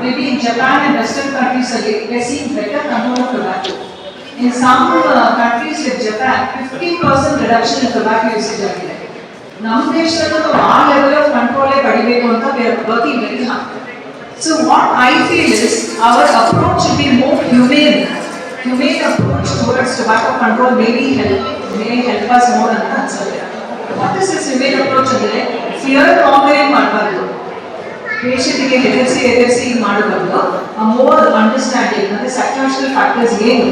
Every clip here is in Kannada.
maybe in Japan and Western countries, they see better control of tobacco. In some countries like Japan, 50% reduction in tobacco usage ಆಗಿದೆ. ನಮ್ಮ ದೇಶದಲ್ಲೂ ಆ level of control ಪಡಿಬೇಕು ಅಂತ we are working very hard. So what I feel is our approach should be more humane approach towards tobacco control may help us more ಅಂತ ಅನ್ಸುತ್ತೆ. What is this humane approach ಅಂದ್ರೆ fear mongering ಮಾಡಬಾರ್ದು, ಪೇಷಂಟ್ಗೆ ಹೆದರಿಸಿ ಮಾಡಬಾರ್ದು. ಮೋರ್ ಅಂಡರ್ಸ್ಟ್ಯಾಂಡಿಂಗ್ ಮತ್ತೆ ಸೈಕಾಲಜಿಕಲ್ ಫ್ಯಾಕ್ಟರ್ಸ್ ಏನು,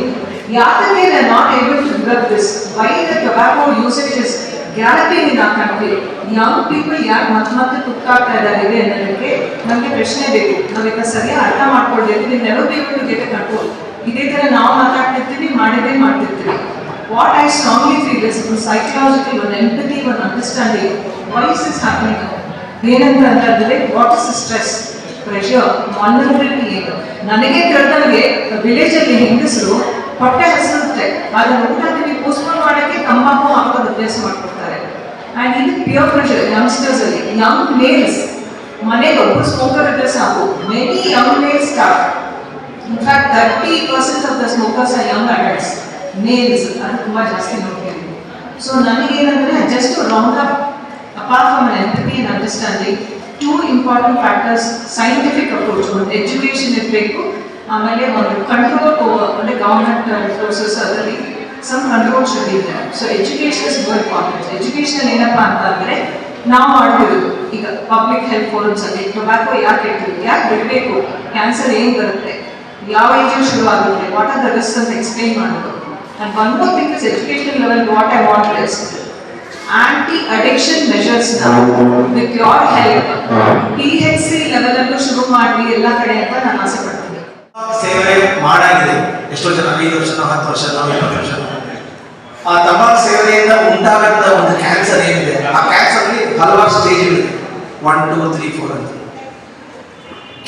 ಯಾಕೆ they are not able to grab this, why the tobacco usage is galloping in our country, young people ಯಾಕೆ ಮತ್ತೆ ತುತ್ತಾಗ್ತಾ ಇದ್ದಾರೆ ಅನ್ನೋದಕ್ಕೆ ನಮಗೆ ಪ್ರಶ್ನೆ ಬೇಕು. ನಾವೀಗ ಸರಿಯಾಗಿ ಅರ್ಥ ಮಾಡ್ಕೊಳ್ಬೇಕು. we never be able to get a control. ಇದೇ ತರ ನಾವು ಮಾತಾಡ್ತಿರ್ತೀವಿ, ಮಾಡ್ತಿರ್ತೀವಿ. What I strongly feel is one psychological, one empathy, one understanding. Why is this happening? ಏನಂತ ಅಂತಂದ್ರೆ ವಾಟ್ ಇಸ್ ಸ್ಟ್ರೆಸ್, ಪ್ರೆಷರ್, ವಾಲ್ನರಬಿಲಿಟಿ ಏನು. ನನಗೆ ತಿಳಿದಂಗೆ ವಿಲೇಜ್ ಅಲ್ಲಿ ಹೆಂಗಸರು ಹೊಟ್ಟೆ ಹಸಿರುತ್ತೆ, ಅದನ್ನ ಊಟದಲ್ಲಿ ಪೋಸ್ಟ್ಪೋನ್ ಮಾಡೋಕ್ಕೆ ತಂಬಾಕು ಹಾಕೋದು ಅಭ್ಯಾಸ ಮಾಡ್ಕೊಡ್ತಾರೆ. ಆ್ಯಂಡ್ ಇದು ಪ್ಯೂರ್ ಪ್ರೆಷರ್ ಯಂಗ್ಸ್ಟರ್ಸ್ ಅಲ್ಲಿ. ಯಂಗ್ ಮೇಲ್ಸ್ ಮನೆಗೆ ಒಬ್ಬರು ಸ್ಮೋಕರ್ ಇದ್ರೆ ಸಾಕು, many young males start. In fact 30% of the smokers are young adults, males. ಅದು ತುಂಬ ಜಾಸ್ತಿ ನೋಡ್ತೀವಿ. ಸೊ ನನಗೇನಂದ್ರೆ just round up, apart from an empathy and understanding, two important factors, scientific approach, one education ಇರಬೇಕು, ಆಮೇಲೆ ಒಂದು ಕಂಟ್ರೋಲ್ ಅಂದರೆ ಗವರ್ಮೆಂಟ್ ರಿಸೋರ್ಸಸ್, ಅದರಲ್ಲಿ some control should be there. So education is very important. Education ಏನಪ್ಪ ಅಂತ ಅಂದರೆ ನಾವು ಮಾಡ್ತಿರೋದು ಈಗ ಪಬ್ಲಿಕ್ ಹೆಲ್ತ್ ಫೋರಮ್ಸ್ ಅಲ್ಲಿ ಟೊಬ್ಯಾಕೋ ಯಾಕೆ ಇಡ್ತೀವಿ, ಯಾಕೆ ಬಿಡಬೇಕು, ಕ್ಯಾನ್ಸರ್ ಏನು ಬರುತ್ತೆ, ಯಾವ ಏಜಲ್ಲಿ ಶುರು ಆಗುತ್ತೆ, ವಾಟ್ ಆರ್ ದ ರಿಸ್ಕ್ ಅಂತ ಎಕ್ಸ್ಪ್ಲೈನ್ ಮಾಡೋದು. And one more thing is education level. What I want is anti-addiction measures now with your help THC level ಅನ್ನು ಶುರು ಮಾಡಿ ಎಲ್ಲ ಕಡೆ ಅಂತ ನಾನು ಆಸೆ ಪಡ್ತೀನಿ. ಸೇವೆ ಮಾಡಾಗಿದೆ ಎಷ್ಟೋ ಜನ 5 ವರ್ಷ 10 ವರ್ಷ 20 ವರ್ಷ. ಆ ತಂಬಾಕು ಸೇವನೆಯಿಂದ ಉಂಟಾಗಂತ ಒಂದು ಕ್ಯಾನ್ಸರ್ ಏನಿದೆ, ಆ ಕ್ಯಾನ್ಸರ್ ಅಲ್ಲಿ ಹಲವಾರು ಸ್ಟೇಜ್ಗಳಿದೆ, 1 2 3 4 ಅಂತ.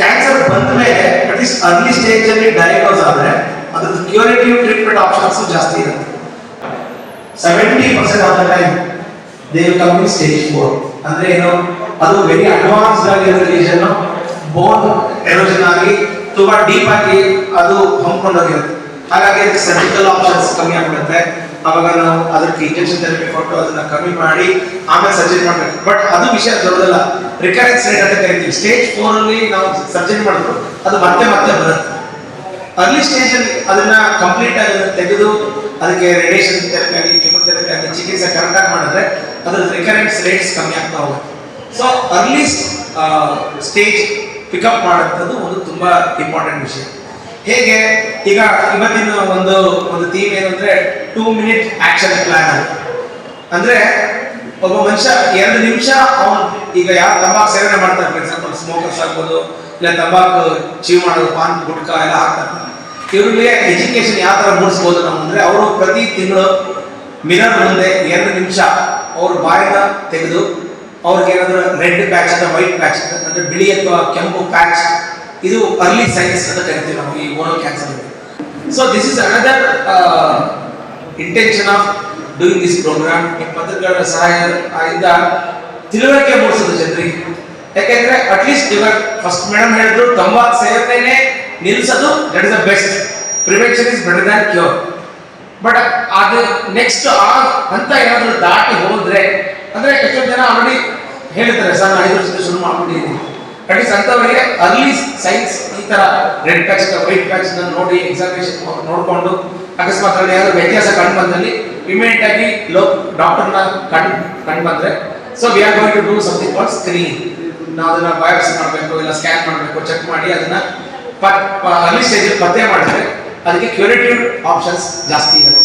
ಕ್ಯಾನ್ಸರ್ ಬಂದ ಮೇಲೆ ಅಟ್ಲೀಸ್ಟ್ ಅರ್ಲಿ ಸ್ಟೇಜ್ ಅಲ್ಲಿ ಡಯಾಗ್ನೋಸ್ ಆದ್ರೆ ಅದ್ರದ್ದು ಕ್ಯೂರೇಟಿವ್ ಟ್ರೀಟ್ಮೆಂಟ್ ಆಪ್ಷನ್ಸ್ ಜಾಸ್ತಿ ಇರುತ್ತೆ. 70% of the time they will come in stage 4. ಅಂದ್ರೆ ಏನು, ಅದು ವೆರಿ ಅಡ್ವಾನ್ಸ್ಡ್ ಆಗಿರೋ ರೀಜನ್, ಬೋನ್ ಎರೋಷನ್ ಆಗಿ ತುಂಬಾ ಡೀಪ್ ಆಗಿ ಅದು ಹೊಂದ್ಕೊಂಡೋಗಿರುತ್ತೆ. ಹಾಗಾಗಿ ಅದಕ್ಕೆ ಸರ್ಜಿಕಲ್ ಆಪ್ಷನ್ಸ್ ಕಮ್ಮಿ ಆಗ್ಬಿಡುತ್ತೆ. ಅವಾಗ ನಾವು ಅದಕ್ಕೆ ಇಂಜೆಕ್ಷನ್ ಥೆರಪಿ ಕೊಟ್ಟು ಅದನ್ನ ಕಮ್ಮಿ ಮಾಡಿ ಆಮೇಲೆ ಸರ್ಜರಿ ಮಾಡಬೇಕು. ಬಟ್ ಅದು ವಿಷಯ ದೊಡ್ಡದಲ್ಲ, ರಿಕರೆನ್ಸ್ ರೇಟ್ ಅಂತ ಕರಿತೀವಿ. ಸ್ಟೇಜ್ 4 ಅಲ್ಲಿ ನಾವು ಸರ್ಜರಿ ಮಾಡಿದ್ರು ಅದು ಮತ್ತೆ ಬರುತ್ತೆ. ಅರ್ಲಿ ಸ್ಟೇಜ್ ಅಲ್ಲಿ ಅದನ್ನ ಕಂಪ್ಲೀಟ್ ಆಗಿ ತೆಗೆದು ಅದಕ್ಕೆ ರೇಡಿಯೇಷನ್ ಥೆರಪಿ ಆಗಿ ಕೆಮೊಥೆರಪಿ ಆಗಿ ಚಿಕಿತ್ಸೆ ಕರೆಕ್ಟಾಗಿ ಮಾಡಿದ್ರೆ ಅದರ ರಿಕರೆನ್ಸ್ ರೇಟ್ಸ್ ಕಮ್ಮಿ ಆಗ್ತಾ ಹೋಗುತ್ತೆ. ಸೊ ಅರ್ಲಿ ಸ್ಟೇಜ್ ಪಿಕಪ್ ಮಾಡುವಂಥದ್ದು ಒಂದು ತುಂಬಾ ಇಂಪಾರ್ಟೆಂಟ್ ವಿಷಯ. ಹೇಗೆ ಈಗ ಇವತ್ತಿನ ಒಂದು ಥೀಮ್ ಏನು ಅಂದ್ರೆ 2 minute ಆಕ್ಷನ್ ಪ್ಲಾನ್. ಅಂದ್ರೆ ಒಬ್ಬ ಮನುಷ್ಯ 2 ನಿಮಿಷ ಅವನು ಈಗ ಯಾವ ತಂಬಾಕು ಸೇವನೆ ಮಾಡ್ತಾರೆ, ಫಾರ್ ಎಕ್ಸಾಂಪಲ್ ಸ್ಮೋಕರ್ಸ್ ಆಗ್ಬೋದು, ಇಲ್ಲ ತಂಬಾಕು ಚೀವ್ ಮಾಡೋದು, ಪಾನ್ ಗುಟ್ಕಾ ಎಲ್ಲ ಹಾಕ್ತಾರೆ. ಇವರಿಗೆ ಎಜುಕೇಶನ್ ಯಾವ ತರ ಮೂಡಿಸ್ಬೋದು ನಾವು ಅಂದ್ರೆ, ಅವರು ಪ್ರತಿ ತಿಂಗಳು ಮಿರರ್ ಮುಂದೆ 2 ನಿಮಿಷ ಅವ್ರ ಬಾಯಿನ ತೆಗೆದು ಅವ್ರಿಗೆ ಏನಾದ್ರು ರೆಡ್ ಪ್ಯಾಚ್ ಅಥವಾ ವೈಟ್ ಪ್ಯಾಚ್ ಅಂದ್ರೆ ಬಿಳಿ ಅಥವಾ ಕೆಂಪು ಪ್ಯಾಚ್, ಇದು ಅರ್ಲಿ ಸೈನ್ಸ್ ಅಂತ ಕರಿತೀವಿ ನಾವು ಈ oral cancer. So this is another intention of doing this programme. ಈ ಪತ್ರಿಕೆಗಳ ಸಹಾಯದಿಂದ ತಿಳುವಳಿಕೆ ಮೂಡಿಸೋದು ಜನರಿಗೆ. ಯಾಕೆಂದ್ರೆ ಅಟ್ಲೀಸ್ಟ್ ಇವಾಗ ಫಸ್ಟ್ ಮೇಡಮ್ ಹೇಳಿದ್ರು ತಂಬಾಕು ಸೇವನೆ ನಿಲ್ಲಿಸೋದು that is the best, prevention is better than cure. But ಅದು ನೆಕ್ಸ್ಟ್ ಆ ಹಂತ ಏನಾದರೂ ದಾಟಿ ಹೋದ್ರೆ ಅಂದ್ರೆ ಎಷ್ಟೋ ಜನ ಆಲ್ರೆಡಿ ಹೇಳ್ತಾರೆ, ಸರ್ 5 ವರ್ಷದಿಂದ ಶುರು ಮಾಡ್ಬಿಟ್ಟಿದ್ದೀನಿ. ಅಟ್ಲೀಸ್ಟ್ ಅಂತವರಿಗೆ ಅರ್ಲಿ ಸೈನ್ಸ್ ಈ ತರ ರೆಡ್ ಪ್ಯಾಚ್ ವೈಟ್ ಪ್ಯಾಚ್ ನೋಡಿ ಎಕ್ಸಾಮಿನೇಷನ್ ನೋಡಿಕೊಂಡು ಅಕಸ್ಮಾತ್ ಅಲ್ಲಿ ಯಾರು ವ್ಯತ್ಯಾಸ ಕಂಡು ಬಂದಲ್ಲಿ ಇಮಿಡಿಯೇಟ್ ಆಗಿ ಡಾಕ್ಟರ್ನ ಕಂಡು ಬಂದ್ರೆ, so we are going to do something called screening. ನಾವು ಅದನ್ನ ಬಯೋಪ್ಸಿ ಮಾಡಬೇಕು, ಇಲ್ಲ ಸ್ಕ್ಯಾನ್ ಮಾಡಬೇಕು, ಚೆಕ್ ಮಾಡಿ ಅದನ್ನ ಅರ್ಲಿ ಸ್ಟೇಜ್ ಪತ್ತೆ ಮಾಡಿದ್ರೆ ಅದಕ್ಕೆ ಕ್ಯೂರೇಟಿವ್ ಆಪ್ಷನ್ಸ್ ಜಾಸ್ತಿ ಇರುತ್ತೆ.